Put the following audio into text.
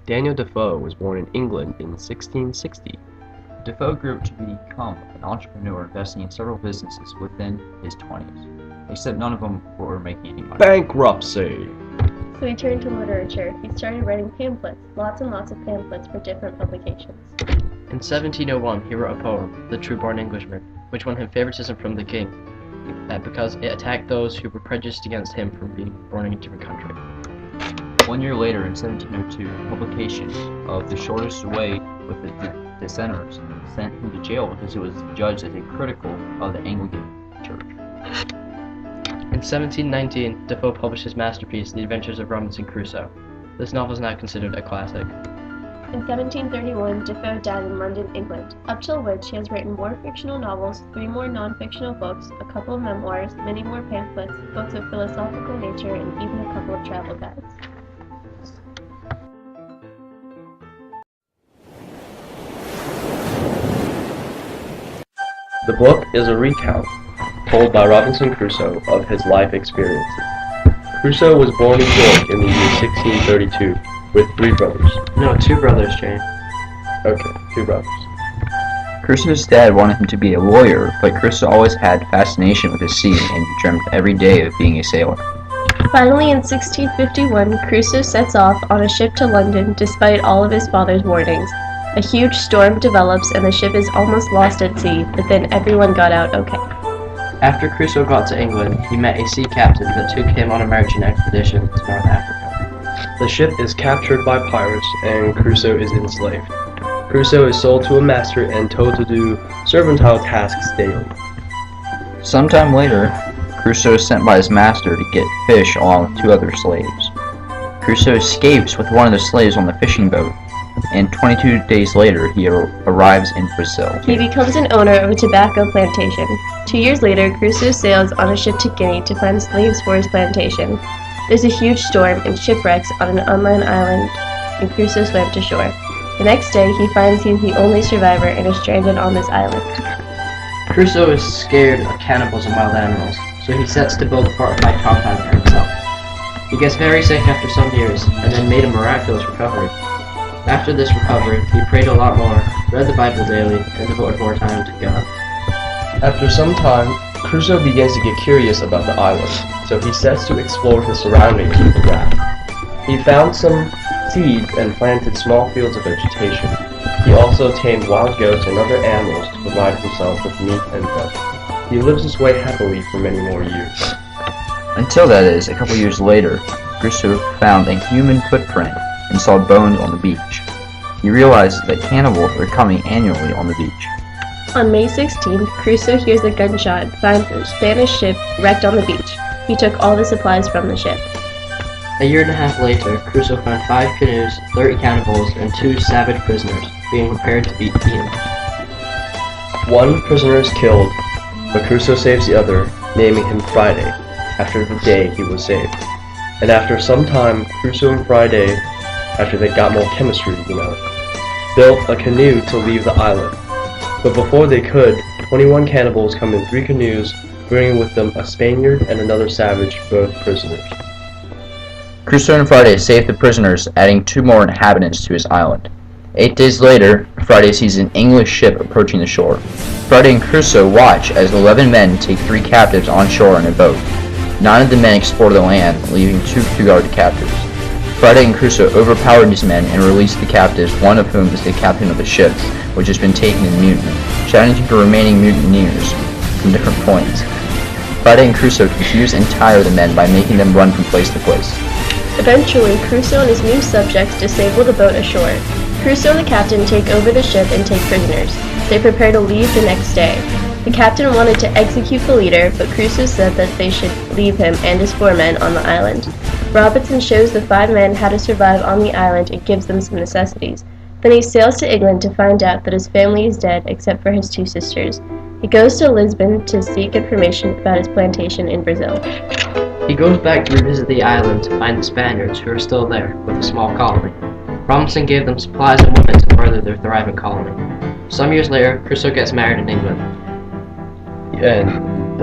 Daniel Defoe was born in England in 1660. Defoe grew up to become an entrepreneur, investing in several businesses within his 20s, except none of them were making any money. Bankruptcy! So he turned to literature. He started writing pamphlets, lots and lots of pamphlets for different publications. In 1701, he wrote a poem, The True-Born Englishman, which won him favoritism from the king, because it attacked those who were prejudiced against him from being born in a different country. 1 year later, in 1702, publication of The Shortest Way with the Dissenters sent him to jail because he was judged as a critical of the Anglican Church. In 1719, Defoe published his masterpiece, The Adventures of Robinson Crusoe. This novel is now considered a classic. In 1731, Defoe died in London, England, up till which he has written more fictional novels, 3 more non-fictional books, a couple of memoirs, many more pamphlets, books of philosophical nature, and even a couple of travel guides. The book is a recount, told by Robinson Crusoe, of his life experiences. Crusoe was born in York in the year 1632, with 3 brothers. No, 2 brothers, Jane. Okay, 2 brothers. Crusoe's dad wanted him to be a lawyer, but Crusoe always had fascination with the sea and dreamt every day of being a sailor. Finally, in 1651, Crusoe sets off on a ship to London despite all of his father's warnings. A huge storm develops and the ship is almost lost at sea, but then everyone got out okay. After Crusoe got to England, he met a sea captain that took him on a merchant expedition to North Africa. The ship is captured by pirates and Crusoe is enslaved. Crusoe is sold to a master and told to do servile tasks daily. Sometime later, Crusoe is sent by his master to get fish along with 2 other slaves. Crusoe escapes with one of the slaves on the fishing boat, and 22 days later he arrives in Brazil. He becomes an owner of a tobacco plantation. 2 years later, Crusoe sails on a ship to Guinea to find slaves for his plantation. There's a huge storm and shipwrecks on an unland island, and Crusoe swam to shore. The next day, he finds he's the only survivor and is stranded on this island. Crusoe is scared of cannibals and wild animals, so he sets to build a fortified compound for himself. He gets very sick after some years, and then made a miraculous recovery. After this recovery, he prayed a lot more, read the Bible daily, and devoted more time to God. After some time, Crusoe begins to get curious about the island, so he sets to explore his surroundings with a raft. He found some seeds and planted small fields of vegetation. He also tamed wild goats and other animals to provide himself with meat and blood. He lives his way happily for many more years. Until that is, a couple years later, Crusoe found a human footprint and saw bones on the beach. He realized that cannibals are coming annually on the beach. On May 16th, Crusoe hears a gunshot, finds a Spanish ship wrecked on the beach. He took all the supplies from the ship. A year and a half later, Crusoe found 5 canoes, 30 cannibals, and 2 savage prisoners, being prepared to be eaten. 1 prisoner is killed, but Crusoe saves the other, naming him Friday, after the day he was saved. And after some time, Crusoe and Friday, after they got more chemistry, built a canoe to leave the island. But before they could, 21 cannibals come in 3 canoes, bringing with them a Spaniard and another savage, both prisoners. Crusoe and Friday save the prisoners, adding 2 more inhabitants to his island. 8 days later, Friday sees an English ship approaching the shore. Friday and Crusoe watch as 11 men take 3 captives on shore in a boat. 9 of the men explore the land, leaving 2 to guard the captives. Friday and Crusoe overpower these men and release the captives, one of whom is the captain of the ship, which has been taken in mutiny, shouting to the remaining mutineers from different points. Friday and Crusoe confuse and tire the men by making them run from place to place. Eventually, Crusoe and his new subjects disable the boat ashore. Crusoe and the captain take over the ship and take prisoners. They prepare to leave the next day. The captain wanted to execute the leader, but Crusoe said that they should leave him and his 4 men on the island. Robinson shows the 5 men how to survive on the island and gives them some necessities. Then he sails to England to find out that his family is dead except for his 2 sisters. He goes to Lisbon to seek information about his plantation in Brazil. He goes back to revisit the island to find the Spaniards, who are still there, with a small colony. Robinson gave them supplies and women to further their thriving colony. Some years later, Crusoe gets married in England. And